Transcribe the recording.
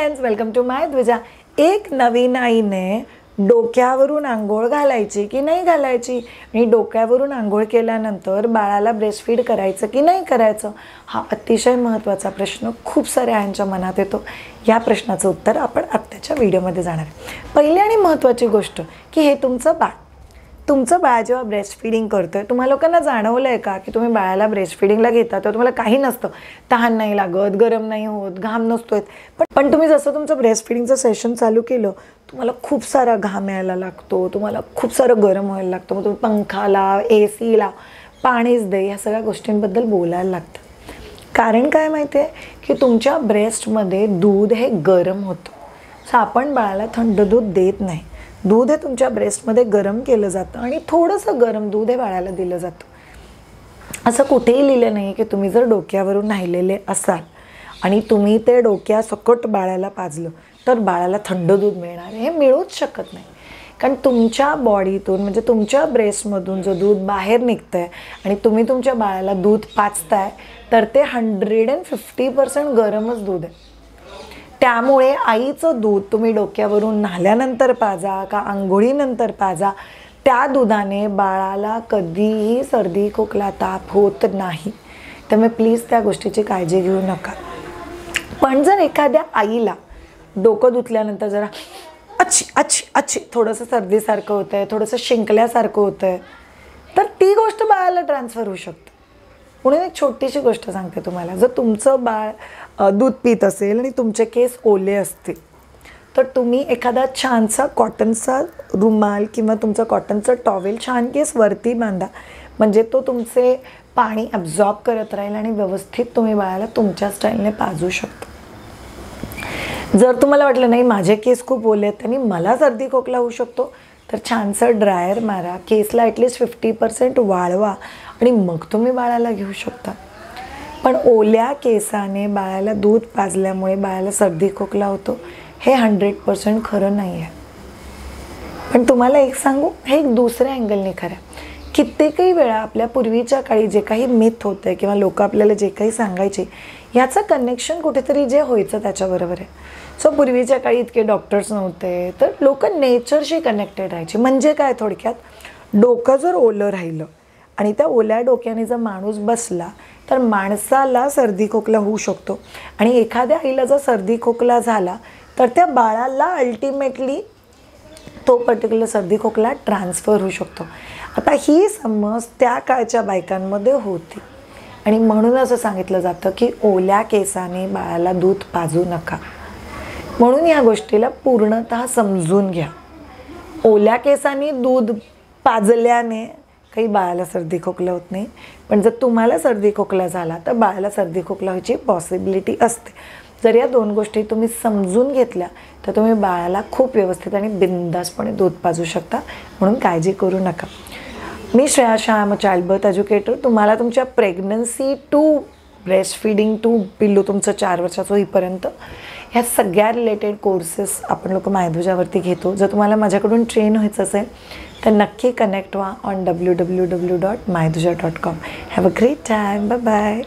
Friends, welcome to माय ध्वजा. एक नवीन आईने डोक्यावरून आंघोळ घालायची की नाही घालायची आणि डोक्यावरून आंघोळ केल्यानंतर बाळाला ब्रेस्टफीड करायचं की नाही करायचं, हा अतिशय महत्त्वाचा प्रश्न खूप साऱ्या आयांच्या मनात येतो. या प्रश्नाचं उत्तर आपण आत्ताच्या व्हिडिओमध्ये जाणार आहे. पहिली आणि महत्त्वाची गोष्ट की हे तुमचं बाळ जेव्हा ब्रेस्ट फिडिंग करतोय, तुम्हा लोकांना जाणवलं आहे का की तुम्ही बाळाला ब्रेस्ट फिडिंगला घेता तर तुम्हाला काही नसतं, तहान नाही लागत, गरम नाही होत, घाम नसतोय. पण तुम्ही जसं तुमचं ब्रेस्ट फिडिंगचं सेशन चालू केलं, तुम्हाला खूप सारा घाम यायला लागतो, तुम्हाला खूप सारं गरम व्हायला लागतं. मग तुम्ही पंखा लाव, AC लाव, पाणीच दे, ह्या सगळ्या गोष्टींबद्दल बोलायला लागतं. कारण काय माहिती आहे की तुमच्या ब्रेस्टमध्ये दूध हे गरम होतं. सो आपण बाळाला थंड दूध देत नाही. दूध हे तुमच्या ब्रेस्टमध्ये गरम केलं जातं आणि थोडंसं गरम दूध हे बाळाला दिलं जातं. असं कुठेही लिहिलं नाही की तुम्ही जर डोक्यावरून न्हायलेले असाल आणि तुम्ही ते डोक्यासकट बाळाला पाजलं तर बाळाला थंड दूध मिळणार, हे मिळूच शकत नाही. कारण तुमच्या बॉडीतून म्हणजे तुमच्या ब्रेस्टमधून जो दूध बाहेर निघतं आहे आणि तुम्ही तुमच्या बाळाला दूध पाजताय तर ते 150% गरमच दूध आहे. त्यामुळे आईचं दूध तुम्ही डोक्यावरून न्हाल्यानंतर पाजा का आंघोळीनंतर पाजा, त्या दुधाने बाळाला कधीही सर्दी खोकला ताप होत नाही. त्यामुळे प्लीज त्या गोष्टीची काळजी घेऊ नका. पण जर एखाद्या आईला डोकं धुतल्यानंतर जरा अच्छी थोडंसं सर्दीसारखं होतं आहे, थोडंसं शिंकल्यासारखं होतं आहे, तर ती गोष्ट बाळाला ट्रान्सफर होऊ शकते. म्हणून एक छोटीशी गोष्ट सांगते तुम्हाला. जर तुमचं बाळ दूध पीत असेल आणि तुमचे केस ओले असतील तर तुम्ही एखादा छानसा कॉटनचा रुमाल किंवा तुमचं कॉटनचं टॉवेल छान केस वरती बांधा, म्हणजे तो तुमचे पाणी ॲब्झॉर्ब करत राहील आणि व्यवस्थित तुम्ही बाळाला तुमच्या स्टाईलने पाजू शकता. जर तुम्हाला वाटलं नाही माझे केस खूप ओले आहेत आणि मला सर्दी खोकला होऊ शकतो, तर छानसं ड्रायर मारा, केसला ॲटलिस्ट 50% वाळवा आणि मग तुम्ही बाळाला घेऊ शकता. पण ओल्या केसाने बाळाला दूध पाजल्यामुळे बाळाला सर्दी खोकला होतो, हे 100% खरं नाही आहे. पण तुम्हाला एक सांगू, हे एक दुसऱ्या अँगलने खरं आहे. कित्येकही वेळा आपल्या पूर्वीच्या काळी जे काही मिथ होतं किंवा लोक आपल्याला जे काही सांगायचे, याचं कनेक्शन कुठेतरी जे व्हायचं त्याच्याबरोबर आहे. सो पूर्वीच्या काळी इतके डॉक्टर्स नव्हते, तर लोक नेचरशी कनेक्टेड राहायचे. म्हणजे काय, थोडक्यात डोकं जर ओलं राहिलं आणि त्या ओल्या डोक्याने जर माणूस बसला तर माणसाला सर्दी खोकला होऊ शकतो आणि एखाद्या आईला जर सर्दी खोकला झाला तर त्या बाळाला अल्टिमेटली तो पर्टिक्युलर सर्दी खोकला ट्रान्सफर होऊ शकतो. आता ही समज त्या काळच्या बायकांमध्ये होती आणि म्हणून असं सांगितलं जातं की ओल्या केसाने बाळाला दूध पाजू नका. म्हणून या गोष्टीला पूर्णतः समजून घ्या. ओल्या केसाने दूध पाजल्याने काही बाळाला सर्दी खोकला होत नाही, पण जर तुम्हाला सर्दी खोकला झाला तर बाळाला सर्दी खोकला व्हायची पॉसिबिलिटी असते. जर या दोन गोष्टी तुम्ही समजून घेतल्या तर तुम्ही बाळाला खूप व्यवस्थित आणि बिनधास्तपणे दूध पाजू शकता. म्हणून काळजी करू नका. मी Shreya Shah, I'm a child birth educator. तुम्हाला तुमच्या pregnancy to breast feeding to पिल्लू तुमचं 4 वर्षाचं होईपर्यंत ह्या सगळ्या रिलेटेड कोर्सेस आपण लोक मायध्वजावरती घेतो. जर तुम्हाला माझ्याकडून ट्रेन व्हायचं असेल तर नक्की कनेक्ट व्हा ऑन www.myध्वजा.com. Have a great time. Bye bye.